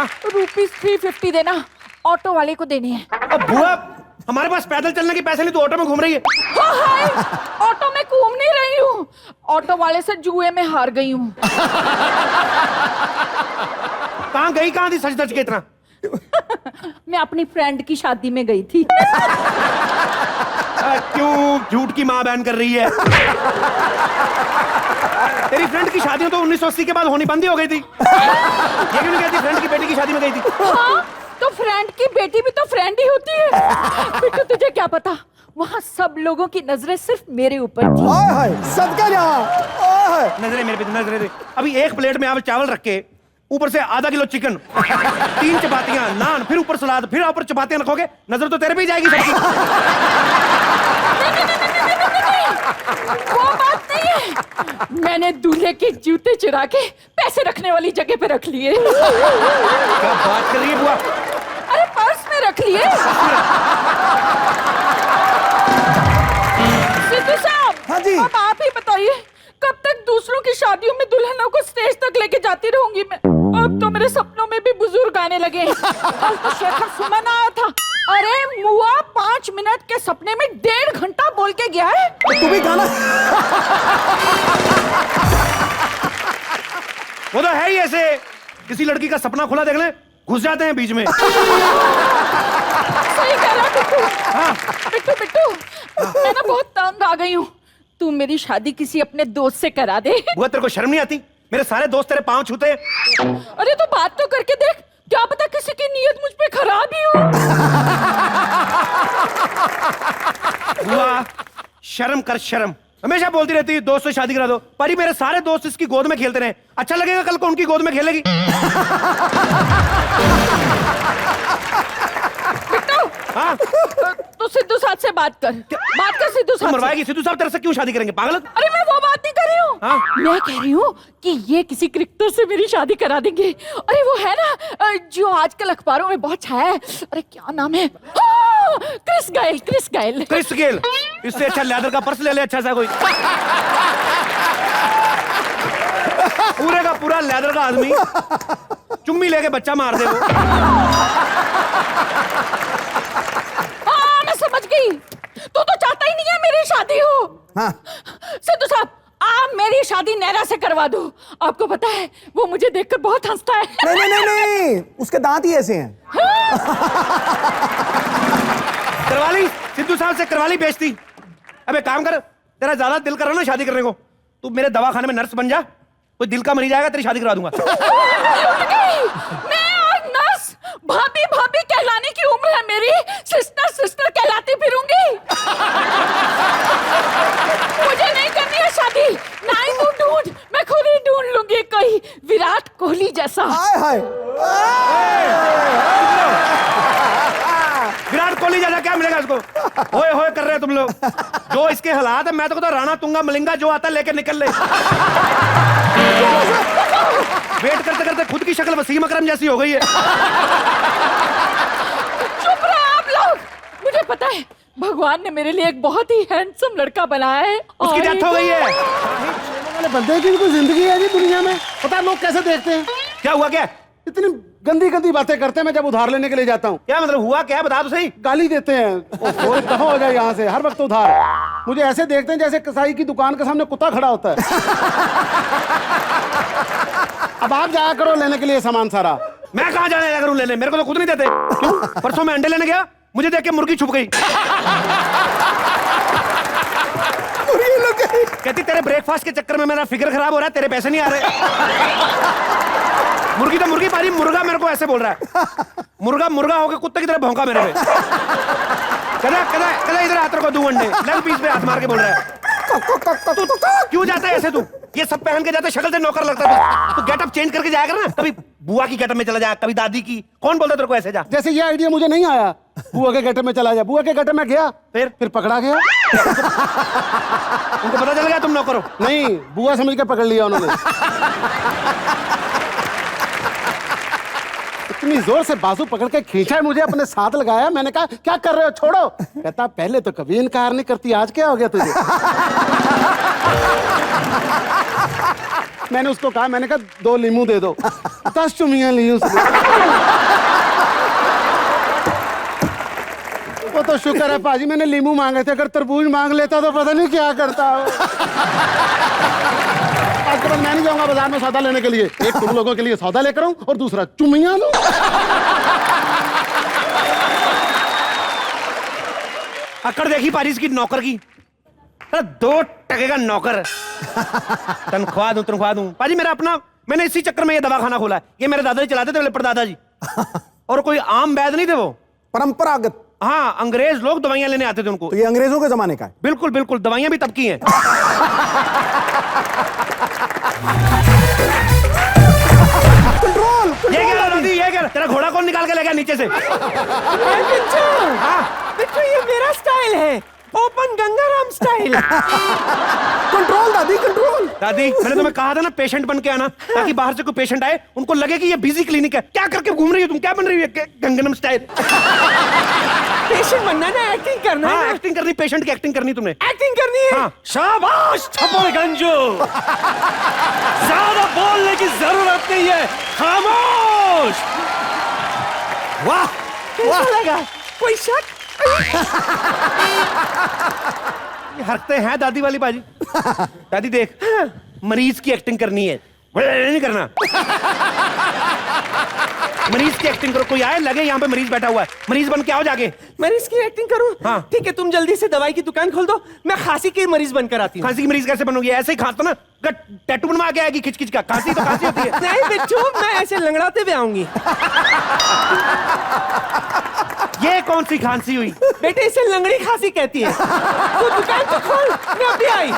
हाँ ₹350 देना, ऑटो वाले को देने हैं। अब बुआ, हमारे पास पैदल चलने के पैसे नहीं, तो ऑटो में घूम रही है। हाय, ऑटो में घूम नहीं रही हूँ, ऑटो वाले से जुए में हार गई हूँ। कहाँ गई, कहाँ थी सच धज के इतना? मैं अपनी फ्रेंड की शादी में गई थी। क्यों झूठ की माँ बहन कर रही है? तेरी फ्रेंड की शादी तो 1980 के बाद होनी बंद ही हो गई थी। ये क्यों नहीं कहती फ्रेंड की बेटी की शादी में गई थी? हाँ, तो फ्रेंड की बेटी भी तो फ्रेंड ही होती है। बिट्टू तुझे क्या पता, वहाँ सब लोगों की नजरें सिर्फ मेरे ऊपर थी। सबका जहाँ नजरें मेरे पे, नजरें दे। अभी एक प्लेट में आप चावल रख के ऊपर से आधा किलो चिकन, 3 चपातियां, नान, फिर ऊपर सलाद, फिर ऊपर चपातियां रखोगे, नजर तो तेरे पे ही जाएगी सबकी। वो बात नहीं है, मैंने दूल्हे के जूते चुरा के पैसे रखने वाली जगह पे रख लिए। क्या बात कर रही है बुआ? अरे पर्स में रख लिए। सिद्धू साहब, हाँ जी। अब आप ही बताइए, कब तक दूसरों की शादियों में दुल्हनों को स्टेज तक लेके जाती रहूंगी मैं? अब तो मेरे सपनों में भी बुजुर्ग आने लगे। कल तो शेखर सुमन आया था, अरे मुआ 5 मिनट के सपने में 1.5 घंटा बोल के गया है। तू भी गाना। वो तो है ही ऐसे, किसी लड़की का सपना खुला देख ले, घुस जाते हैं बीच में। सही कह रहा बिट्टू। बिट्टू बिट्टू, मैं ना बहुत तंग आ गई हूँ, तू मेरी शादी किसी अपने दोस्त से करा दे। बुआ तेरे को शर्म नहीं आती? मेरे सारे दोस्त तेरे पांव छूते हैं। अरे तो बात तो करके देख, क्या पता किसी की नीयत मुझ पे खराब ही हो। बुआ शर्म कर, शर्म। हमेशा बोलती रहती है दोस्त से शादी करा दो, पर मेरे सारे दोस्त इसकी गोद में खेलते रहे, अच्छा लगेगा कल को उनकी गोद में खेलेगी? हाँ? तो सिद्धू साहब से बात कर, बात कर सिद्धू साहब से। मरवाएगी? सिद्धू साहब तेरे से क्यों शादी करेंगे, पागल? अरे मैं वो बात नहीं कर रही हूँ। हाँ? मैं कह रही हूँ कि ये किसी क्रिकेटर से मेरी शादी करा देंगे। अरे वो है ना जो आजकल अखबारों में बहुत छाया है, अरे क्या नाम है? Chris Gayle, Chris Gayle. Chris Gayle? इससे अच्छा लेदर का पर्स ले ले, अच्छा सा कोई। पूरे का पूरा लेदर का आदमी, चुम्मी लेके बच्चा मार दे वो। हाँ मैं समझ गई, तू तो चाहता ही नहीं है मेरी शादी हो। हाँ। सिद्धू साहब, आप मेरी शादी नैरा से करवा दो। आपको पता है वो मुझे देखकर बहुत हंसता है। नहीं नहीं नहीं नहीं, उसके दांत ही ऐसे हैं। करवा ली सिद्धू साहब से, करवा ली बेइज्जती। अबे काम कर, तेरा ज्यादा दिल कर रहा ना शादी करने को, तू मेरे दवाखाने में नर्स बन जा, कोई दिल का मरीज जाएगा तेरी शादी करा दूंगा। मैं और नर्स, भाभी भाभी कहलाने की उम्र है मेरी, सिस्टर सिस्टर कहलाती फिरूंगी। मुझे नहीं करनी है शादी, ना ही तू ढूंढ, मैं खुद ही ढूंढ लूंगी कोई विराट कोहली जैसा। हाय हाय। विराट कोहली जैसा क्या मिलेगा इसको? होए होए कर रहे हो तुम लोग। जो इसके हालात है, मैं तो कहता राणा तुंगा मलिंगा जो आता लेके निकल ले। वेट करते करते खुद की शक्ल वसीम अकरम जैसी हो गई है। चुप रहो आप लोग, मुझे पता है भगवान ने मेरे लिए एक बहुत ही हैंडसम लड़का बनाया है। उसकी डेथ हो गई है। वाले बंदे की भी कोई जिंदगी है जी दुनिया में, पता है लोग कैसे देखते हैं? क्या हुआ, क्या इतनी गंदी गंदी बातें करते हैं। मैं जब उधार लेने के लिए जाता हूँ, क्या मतलब हुआ क्या, बता तो सही। गाली देते हैं, ओए कहाँ हो जाए यहाँ से, हर वक्त उधार। मुझे ऐसे देखते हैं जैसे कसाई की दुकान के सामने कुत्ता खड़ा होता है। अब आप जाया करो लेने के लिए सामान सारा। मैं कहाँ जाने लगा करूँ लेने, मेरे को तो खुद नहीं देते। क्यों? परसों मैं अंडे लेने गया, मुझे देख के मुर्गी छुप गई। कहती तेरे ब्रेकफास्ट के चक्कर में मेरा फिगर खराब हो रहा है, तेरे पैसे नहीं आ रहे। मुर्गी तो मुर्गी पारी, मुर्गा मेरे को ऐसे बोल रहा है। मुर्गा मुर्गा होके कुत्ते की तरह भौंका मेरे पे। कदा कदा कदा इधर हाथ रखो, 2 अंडे लेग पीस पे हाथ मार के बोल रहा है। क्यों जाता है ऐसे तू? ये सब पहन के जाता है, शक्ल से नौकर लगता है। तू गेटअप चेंज करके जाया कर ना, कभी बुआ की गेटअप में चला जा, कभी दादी की। कौन बोलता तेरे को ऐसे जा? जैसे ये आइडिया मुझे नहीं आया, बुआ के गेटअप में चला जा। बुआ के गेटअप में गया, फिर पकड़ा गया। उनको पता चल गया तुम नौकर हो? नहीं, बुआ समझ के पकड़ लिया उन्होंने। इतनी जोर से बाजू पकड़ के खींचा है, मुझे अपने साथ लगाया। मैंने कहा क्या कर रहे हो, छोड़ो। कहता पहले तो कभी इनकार नहीं करती, आज क्या हो गया तुझे? मैंने उसको कहा, मैंने कहा 2 लीमू दे दो। 10 चुमियां ली उसने। वो तो शुक्र है पाजी मैंने लीमू मांगे थे, अगर तरबूज मांग लेता तो पता नहीं क्या करता। आज के बाद मैं नहीं जाऊंगा बाजार में सौदा लेने के लिए। एक तुम लोगों के लिए सौदा लेकर आऊं और दूसरा चुमियां लूं। अकड़ देखी पारिस की नौकर की, 2 टके का नौकर। तनख्वाह दूं पाजी। मेरा अपना, मैंने इसी चक्कर में ये दवाखाना खोला है। ये मेरे दादाजी चलाते थे, परदादा जी। और कोई आम वैद्य नहीं थे वो, परंपरागत। हाँ, अंग्रेज लोग दवाइयां लेने आते थे उनको। तो ये अंग्रेजों के जमाने का है। बिल्कुल बिल्कुल, दवाइयां भी तब की हैं। कंट्रोल। ये क्या दादी, ये क्या? तेरा घोड़ा कौन निकाल के ले गया नीचे से? बिट्टू ये मेरा स्टाइल है, ओपन गंगाराम स्टाइल। कंट्रोल दादी, कंट्रोल। दादी, मैंने तुम्हें कहा था ना पेशेंट बन के आना, ताकि बाहर से कोई पेशेंट आए उनको लगे कि ये बिजी क्लिनिक है। क्या करके घूम रही हो तुम? क्या बन रही हो गंगनम स्टाइल? पेशेंट बनना ना, एक्टिंग करना हाँ, है ना। एक्टिंग करनी, पेशेंट की एक्टिंग करनी तुमने। एक्टिंग करनी है। हाँ। शाबाश छप्पर गंजू, ज्यादा बोलने की जरूरत नहीं है, खामोश। वाह कैसा लगा? कोई शक? ये हरकतें हैं दादी वाली बाजी। दादी देख, मरीज की एक्टिंग करनी है, नहीं करना। मरीज की एक्टिंग करो। कोई आए लगे यहाँ पे मरीज बैठा हुआ है, मरीज बन के आओ जाके। मरीज की एक्टिंग करूं? हाँ। ठीक है, तुम जल्दी से दवाई की दुकान खोल दो, मैं खांसी की मरीज बनकर आती हूँ। खांसी की मरीज कैसे बनोगी? ऐसे ही खांसता ना, टैटू बनवा के आएगी खिच खिच का। खांसी तो खांसी होती है। नहीं बिट्टू, मैं ऐसे लंगड़ाते हुए आऊंगी। ये कौन सी खांसी हुई? बेटे इसे लंगड़ी खांसी कहती है। तू दुकान तो खोल, मैं अभी आई।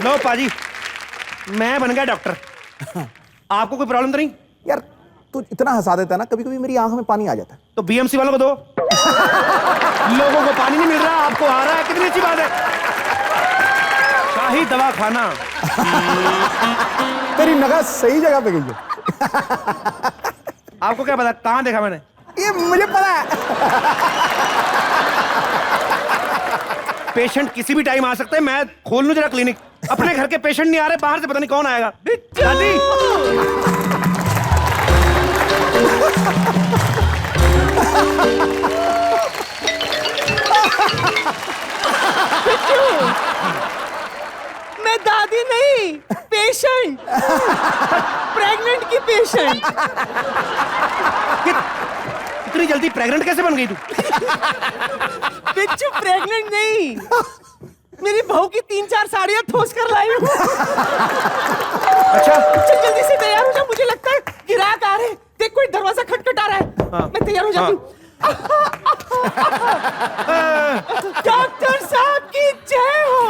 लो पाजी, मैं बन गया डॉक्टर। आपको कोई प्रॉब्लम तो नहीं? यार तू इतना हंसा देता है ना, कभी कभी मेरी आंखों में पानी आ जाता है। तो बीएमसी वालों को दो। लोगों को पानी नहीं मिल रहा, आपको आ रहा है। कितनी अच्छी बात है। शाही दवाखाना। तेरी नगाह सही जगह पे गई है। आपको क्या पता कहां देखा मैंने? ये मुझे पता है। पेशेंट किसी भी टाइम आ सकते हैं। मैं खोल लूं जरा क्लिनिक। अपने घर के पेशेंट नहीं आ रहे, बाहर से पता नहीं कौन आएगा। दादी, मैं दादी नहीं, पेशेंट। प्रेग्नेंट की पेशेंट। इतनी जल्दी प्रेग्नेंट कैसे बन गई तू? बिच्छू प्रेग्नेंट नहीं, मेरी बहू की 3-4 साड़ियां ठोस कर लाई हूँ। अच्छा, चल जल्दी से तैयार हो जा, मुझे लगता है गिराक आ रहे हैं। देख कोई दरवाजा खटखटा रहा है। हाँ। मैं तैयार हो जाती हूँ। डॉक्टर साहब की जय हो,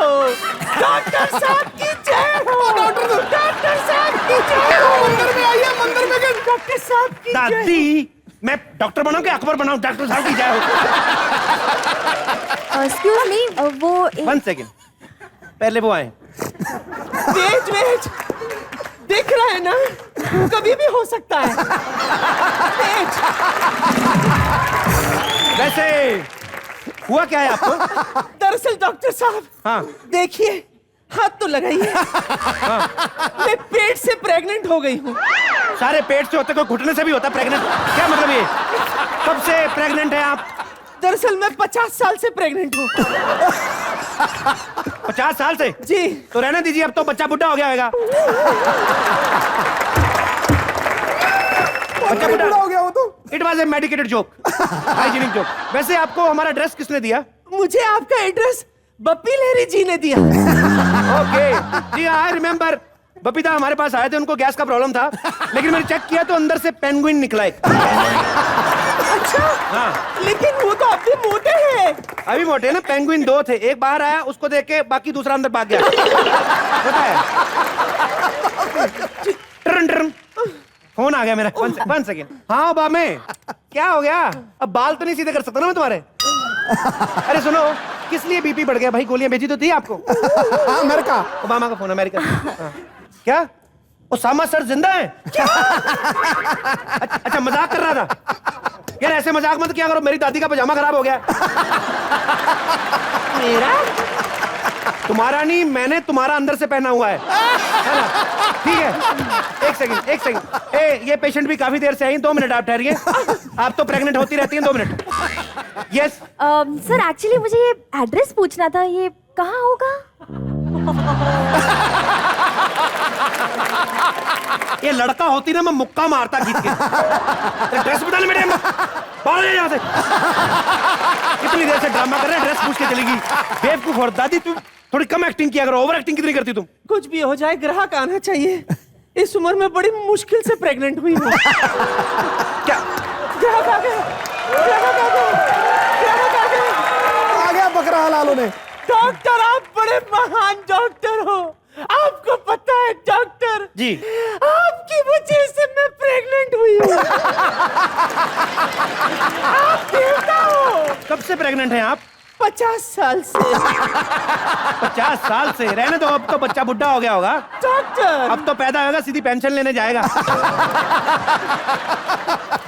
डॉक्टर साहब की जय हो, डॉक्टर साहब की जय हो। मंदिर में आइए, मंदिर में गए। डॉक्टर साहब की जय। दादी, मैं डॉक्टर बनाऊं कि अकबर बनाऊं? डॉक्टर साहब की जय हो। एक्सक्यूज मी, वो 1 सेकेंड, पहले वो आए। वेज देख रहा है ना, कभी भी हो सकता है। वेज। वैसे हुआ क्या है आपको? दरअसल डॉक्टर साहब, हाँ। देखिए हाथ तो लगाइए। मैं पेट से प्रेग्नेंट हो गई हूँ। सारे पेट से होते, कोई घुटने से भी होता प्रेग्नेंट? क्या मतलब ये? कब से प्रेग्नेंट है आप? दरअसल मैं 50 साल से प्रेग्नेंट हूँ। 50 साल से? जी। तो रहने दीजिए, अब तो बच्चा बुढ़ा हो गया होगा। बच्चा बुढ़ा हो गया वो तो। It was a medicated joke, hygienic joke. वैसे आपको हमारा एड्रेस किसने दिया? मुझे आपका एड्रेस बप्पी लहरी जी ने दिया। Okay, ji I remember. बपीता हमारे पास आए थे, उनको गैस का प्रॉब्लम था, लेकिन मैंने चेक किया तो अंदर से पेंगुइन निकला एक। अच्छा। हाँ। लेकिन वो तो अभी मोटे हैं। अभी मोटे हैं ना। पेंगुइन 2 थे, एक बाहर आया, उसको देख के बाकी दूसरा अंदर भाग गया। पता है? ट्रन ट्रन फोन आ गया मेरा। 1 सेकेंड। हाँ बामे, क्या हो गया? अब बाल तो नहीं सीधे कर सकता ना मैं तुम्हारे। अरे सुनो, किस लिए बीपी बढ़ गया भाई? गोलियां भेजी तो थी आपको। अमेरिका। ओबामा का फोन, अमेरिका। हाँ। क्या ओसामा सर जिंदा है? अच्छा, मजाक कर रहा था यार। ऐसे मजाक मत किया करो, मेरी दादी का पजामा खराब हो गया। मेरा तुम्हारा नहीं, मैंने तुम्हारा अंदर से पहना हुआ है ना? ठीक है, एक सेकंड। ये पेशेंट भी काफी देर से आई, 2 मिनट आप ठहरिए। आप तो प्रेग्नेंट होती रहती हैं, 2 मिनट। यस सर एक्चुअली मुझे ये एड्रेस पूछना था, ये कहाँ होगा? ये लड़का होती ना, मैं मुक्का मारता खींच के। ड्रेस बदल मेरे, बाहर जा यहाँ से। कितनी देर से ड्रामा कर रहे हैं, ड्रेस पूछ के चलेगी। बेवकूफ और दादी, तुम थोड़ी कम एक्टिंग किया करो, ओवर एक्टिंग कितनी करती तुम? कुछ भी हो जाए, ग्राहक आना चाहिए। इस उम्र में बड़ी मुश्किल से प्रेग्नेंट हुई हूँ। क्या ग्राहक आ गए, ग्राहक आ गए, ग्राहक आ गए। आ गया बकरा हलालों ने। डॉक्टर, आप बड़े महान डॉक्टर हो। आपको पता है डॉक्टर जी, आपकी वजह से मैं प्रेग्नेंट हुई हूँ। आप देवता हो। कब से प्रेग्नेंट हैं आप? 50 साल से। 50 साल से? रहने दो, अब तो बच्चा बुढ़ा हो गया होगा। डॉक्टर, अब तो पैदा होगा, सीधी पेंशन लेने जाएगा।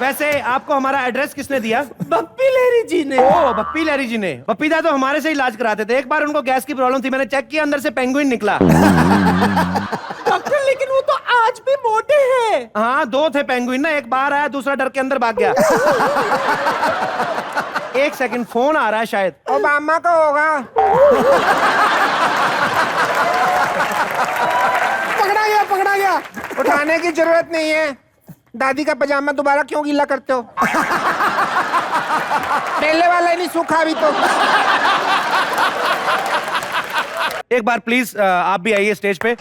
वैसे आपको हमारा एड्रेस किसने दिया? बप्पी लहरी जी ने। ओ, बप्पी लहरी जी ने। बप्पी दा तो हमारे से इलाज कराते थे। एक बार उनको गैस की प्रॉब्लम थी, मैंने चेक किया, अंदर से पेंगुइन निकला। डॉक्टर, लेकिन वो तो आज भी मोटे हैं। हाँ, 2 थे पेंगुइन ना, एक बाहर आया, दूसरा डर के अंदर भाग गया। एक सेकंड, फोन आ रहा है शायद। ओबामा का होगा। पकड़ा गया। उठाने की जरूरत नहीं है। दादी का पजामा दोबारा क्यों गीला करते हो? पहले वाला ही नहीं सूखा अभी तो। एक बार प्लीज आप भी आइए स्टेज पे।